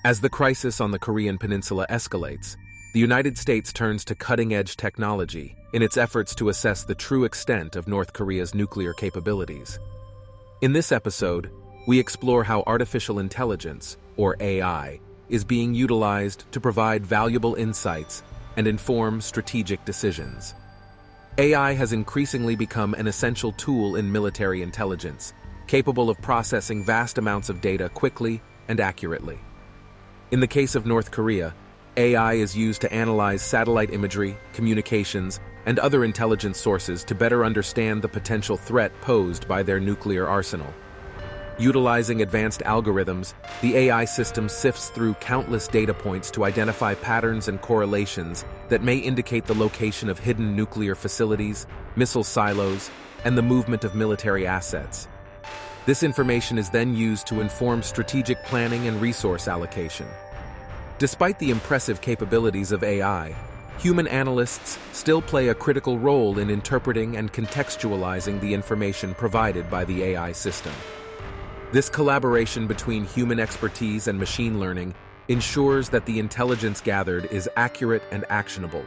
As the crisis on the Korean Peninsula escalates, the United States turns to cutting-edge technology in its efforts to assess the true extent of North Korea's nuclear capabilities. In this episode, we explore how artificial intelligence, or AI, is being utilized to provide valuable insights and inform strategic decisions. AI has increasingly become an essential tool in military intelligence, capable of processing vast amounts of data quickly and accurately. In the case of North Korea, AI is used to analyze satellite imagery, communications, and other intelligence sources to better understand the potential threat posed by their nuclear arsenal. Utilizing advanced algorithms, the AI system sifts through countless data points to identify patterns and correlations that may indicate the location of hidden nuclear facilities, missile silos, and the movement of military assets. This information is then used to inform strategic planning and resource allocation. Despite the impressive capabilities of AI, human analysts still play a critical role in interpreting and contextualizing the information provided by the AI system. This collaboration between human expertise and machine learning ensures that the intelligence gathered is accurate and actionable.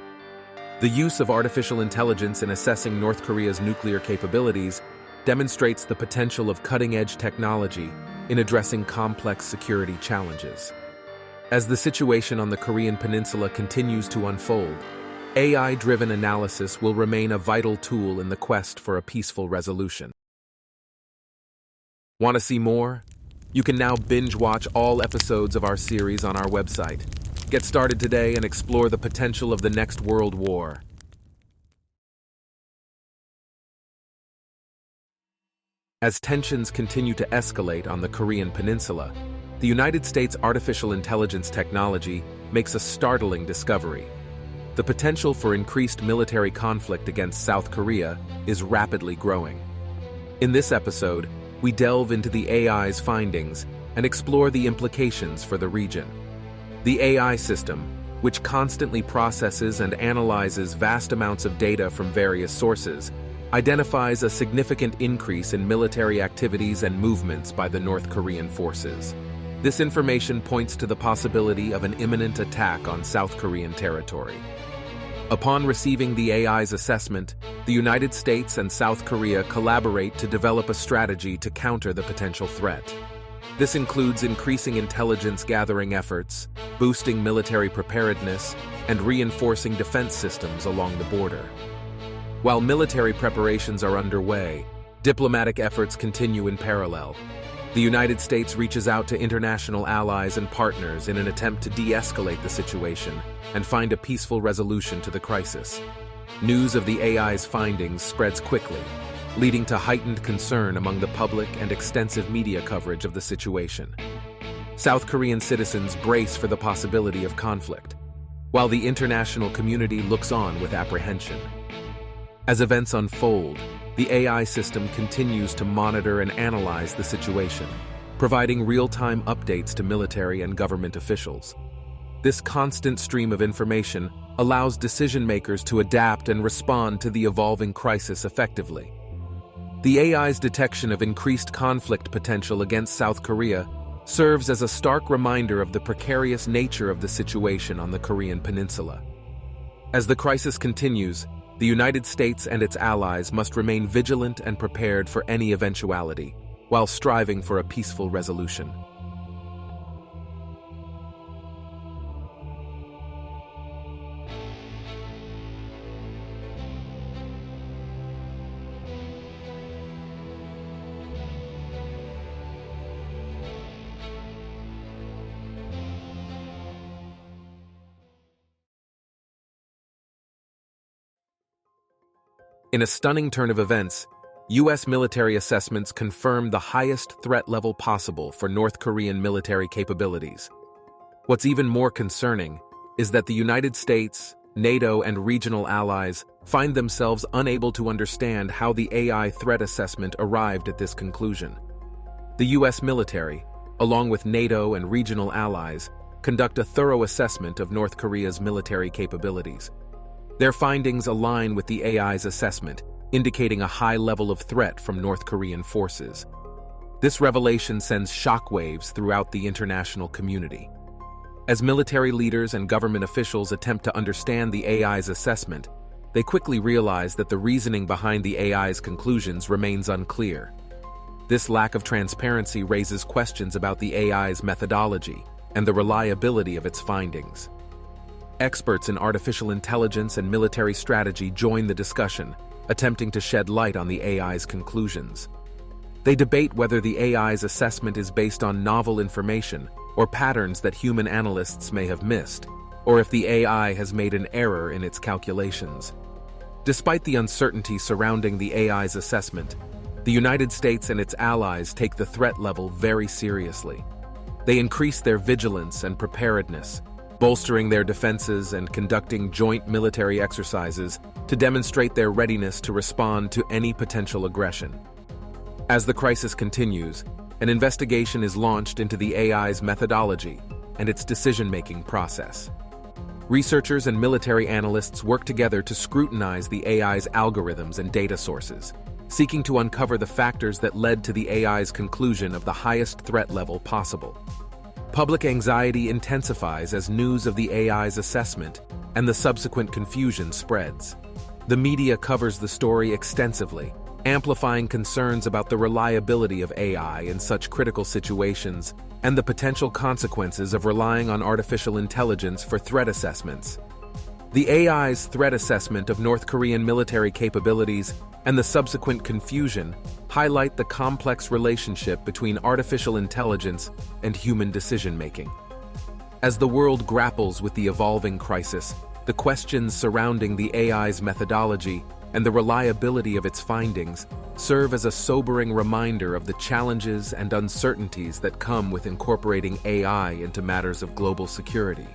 The use of artificial intelligence in assessing North Korea's nuclear capabilities demonstrates the potential of cutting-edge technology in addressing complex security challenges. As the situation on the Korean Peninsula continues to unfold, AI-driven analysis will remain a vital tool in the quest for a peaceful resolution. Want to see more? You can now binge-watch all episodes of our series on our website. Get started today and explore the potential of the next World War. As tensions continue to escalate on the Korean Peninsula, the United States artificial intelligence technology makes a startling discovery. The potential for increased military conflict against South Korea is rapidly growing. In this episode, we delve into the AI's findings and explore the implications for the region. The AI system, which constantly processes and analyzes vast amounts of data from various sources, identifies a significant increase in military activities and movements by the North Korean forces. This information points to the possibility of an imminent attack on South Korean territory. Upon receiving the AI's assessment, the United States and South Korea collaborate to develop a strategy to counter the potential threat. This includes increasing intelligence gathering efforts, boosting military preparedness, and reinforcing defense systems along the border. While military preparations are underway, diplomatic efforts continue in parallel. The United States reaches out to international allies and partners in an attempt to de-escalate the situation and find a peaceful resolution to the crisis. News of the AI's findings spreads quickly, leading to heightened concern among the public and extensive media coverage of the situation. South Korean citizens brace for the possibility of conflict, while the international community looks on with apprehension. As events unfold, the AI system continues to monitor and analyze the situation, providing real-time updates to military and government officials. This constant stream of information allows decision-makers to adapt and respond to the evolving crisis effectively. The AI's detection of increased conflict potential against South Korea serves as a stark reminder of the precarious nature of the situation on the Korean Peninsula. As the crisis continues, the United States and its allies must remain vigilant and prepared for any eventuality, while striving for a peaceful resolution. In a stunning turn of events, U.S. military assessments confirm the highest threat level possible for North Korean military capabilities. What's even more concerning is that the United States, NATO, and regional allies find themselves unable to understand how the AI threat assessment arrived at this conclusion. The U.S. military, along with NATO and regional allies, conduct a thorough assessment of North Korea's military capabilities. Their findings align with the AI's assessment, indicating a high level of threat from North Korean forces. This revelation sends shockwaves throughout the international community. As military leaders and government officials attempt to understand the AI's assessment, they quickly realize that the reasoning behind the AI's conclusions remains unclear. This lack of transparency raises questions about the AI's methodology and the reliability of its findings. Experts in artificial intelligence and military strategy join the discussion, attempting to shed light on the AI's conclusions. They debate whether the AI's assessment is based on novel information or patterns that human analysts may have missed, or if the AI has made an error in its calculations. Despite the uncertainty surrounding the AI's assessment, the United States and its allies take the threat level very seriously. They increase their vigilance and preparedness, bolstering their defenses and conducting joint military exercises to demonstrate their readiness to respond to any potential aggression. As the crisis continues, an investigation is launched into the AI's methodology and its decision-making process. Researchers and military analysts work together to scrutinize the AI's algorithms and data sources, seeking to uncover the factors that led to the AI's conclusion of the highest threat level possible. Public anxiety intensifies as news of the AI's assessment and the subsequent confusion spreads. The media covers the story extensively, amplifying concerns about the reliability of AI in such critical situations and the potential consequences of relying on artificial intelligence for threat assessments. The AI's threat assessment of North Korean military capabilities and the subsequent confusion highlight the complex relationship between artificial intelligence and human decision-making. As the world grapples with the evolving crisis, the questions surrounding the AI's methodology and the reliability of its findings serve as a sobering reminder of the challenges and uncertainties that come with incorporating AI into matters of global security.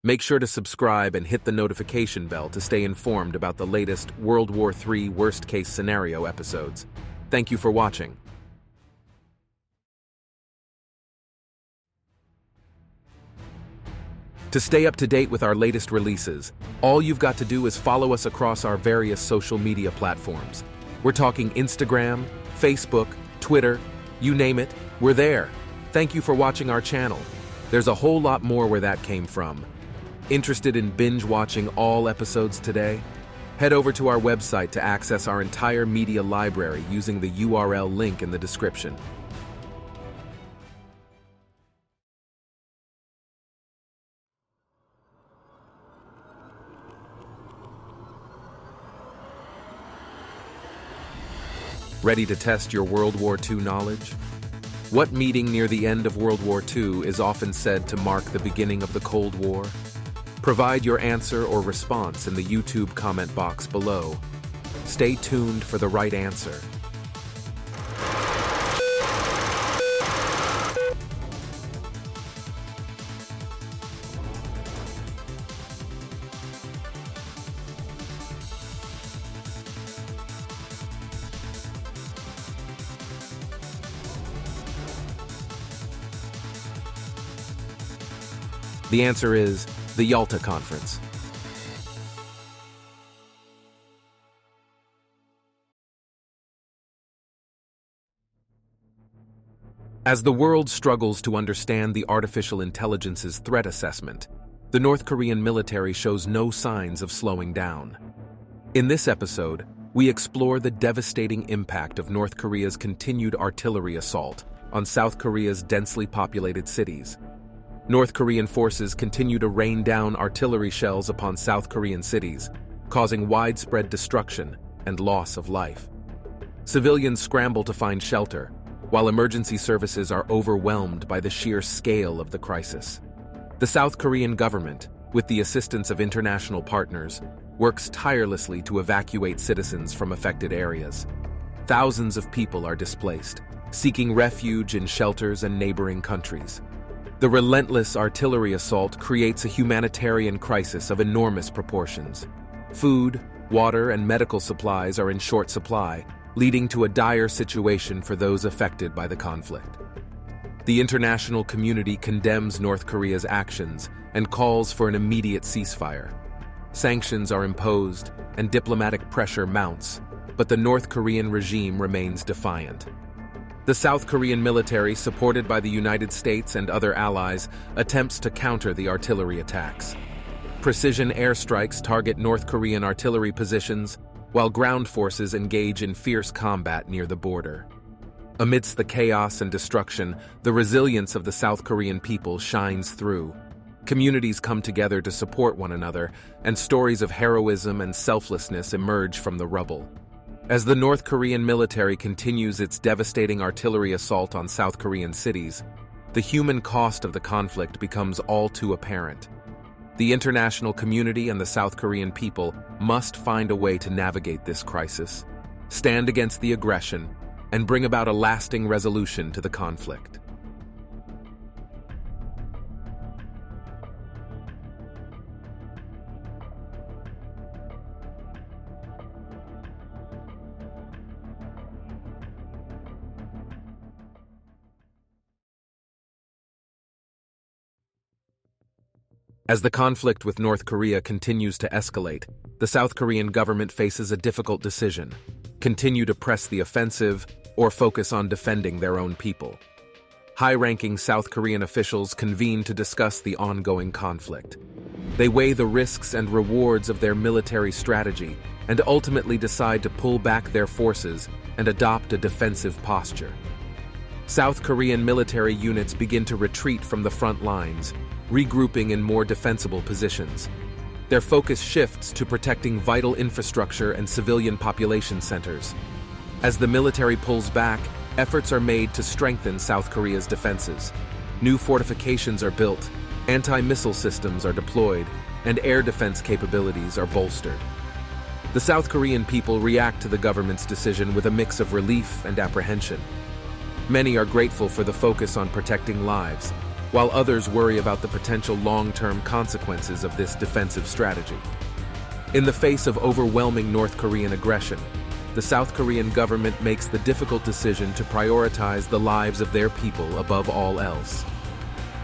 Make sure to subscribe and hit the notification bell to stay informed about the latest World War III worst-case scenario episodes. Thank you for watching. To stay up to date with our latest releases, all you've got to do is follow us across our various social media platforms. We're talking Instagram, Facebook, Twitter, you name it, we're there. Thank you for watching our channel. There's a whole lot more where that came from. Interested in binge-watching all episodes today? Head over to our website to access our entire media library using the URL link in the description. Ready to test your World War II knowledge? What meeting near the end of World War II is often said to mark the beginning of the Cold War? Provide your answer or response in the YouTube comment box below. Stay tuned for the right answer. The answer is the Yalta Conference. As the world struggles to understand the artificial intelligence's threat assessment, the North Korean military shows no signs of slowing down. In this episode, we explore the devastating impact of North Korea's continued artillery assault on South Korea's densely populated cities. North Korean forces continue to rain down artillery shells upon South Korean cities, causing widespread destruction and loss of life. Civilians scramble to find shelter, while emergency services are overwhelmed by the sheer scale of the crisis. The South Korean government, with the assistance of international partners, works tirelessly to evacuate citizens from affected areas. Thousands of people are displaced, seeking refuge in shelters and neighboring countries. The relentless artillery assault creates a humanitarian crisis of enormous proportions. Food, water, and medical supplies are in short supply, leading to a dire situation for those affected by the conflict. The international community condemns North Korea's actions and calls for an immediate ceasefire. Sanctions are imposed, and diplomatic pressure mounts, but the North Korean regime remains defiant. The South Korean military, supported by the United States and other allies, attempts to counter the artillery attacks. Precision airstrikes target North Korean artillery positions, while ground forces engage in fierce combat near the border. Amidst the chaos and destruction, the resilience of the South Korean people shines through. Communities come together to support one another, and stories of heroism and selflessness emerge from the rubble. As the North Korean military continues its devastating artillery assault on South Korean cities, the human cost of the conflict becomes all too apparent. The international community and the South Korean people must find a way to navigate this crisis, stand against the aggression, and bring about a lasting resolution to the conflict. As the conflict with North Korea continues to escalate, the South Korean government faces a difficult decision: continue to press the offensive or focus on defending their own people. High-ranking South Korean officials convene to discuss the ongoing conflict. They weigh the risks and rewards of their military strategy and ultimately decide to pull back their forces and adopt a defensive posture. South Korean military units begin to retreat from the front lines, regrouping in more defensible positions. Their focus shifts to protecting vital infrastructure and civilian population centers. As the military pulls back, efforts are made to strengthen South Korea's defenses. New fortifications are built, anti-missile systems are deployed, and air defense capabilities are bolstered. The South Korean people react to the government's decision with a mix of relief and apprehension. Many are grateful for the focus on protecting lives, while others worry about the potential long-term consequences of this defensive strategy. In the face of overwhelming North Korean aggression, the South Korean government makes the difficult decision to prioritize the lives of their people above all else.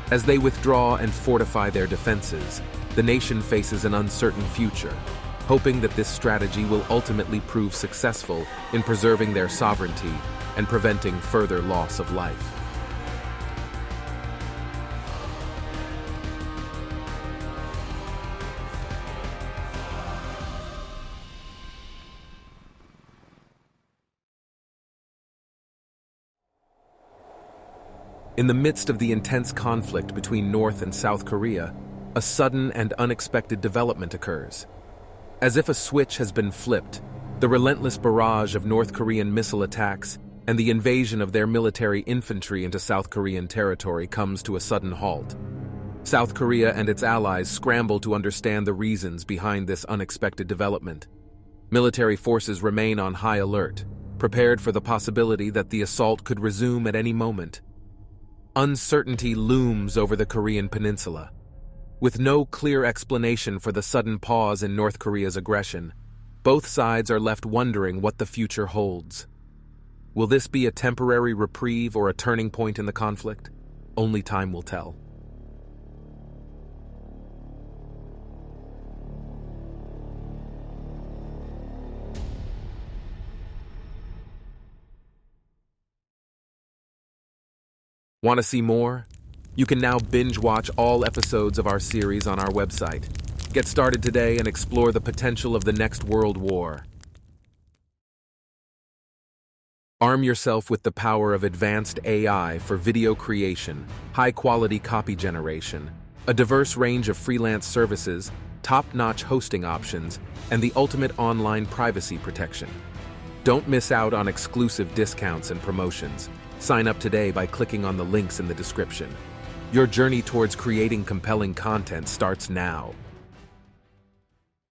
As they withdraw and fortify their defenses, the nation faces an uncertain future, hoping that this strategy will ultimately prove successful in preserving their sovereignty and preventing further loss of life. In the midst of the intense conflict between North and South Korea, a sudden and unexpected development occurs. As if a switch has been flipped, the relentless barrage of North Korean missile attacks and the invasion of their military infantry into South Korean territory comes to a sudden halt. South Korea and its allies scramble to understand the reasons behind this unexpected development. Military forces remain on high alert, prepared for the possibility that the assault could resume at any moment. Uncertainty looms over the Korean peninsula. With no clear explanation for the sudden pause in North Korea's aggression, both sides are left wondering what the future holds. Will this be a temporary reprieve or a turning point in the conflict? Only time will tell. Want to see more? You can now binge-watch all episodes of our series on our website. Get started today and explore the potential of the next world war. Arm yourself with the power of advanced AI for video creation, high-quality copy generation, a diverse range of freelance services, top-notch hosting options, and the ultimate online privacy protection. Don't miss out on exclusive discounts and promotions. Sign up today by clicking on the links in the description. Your journey towards creating compelling content starts now.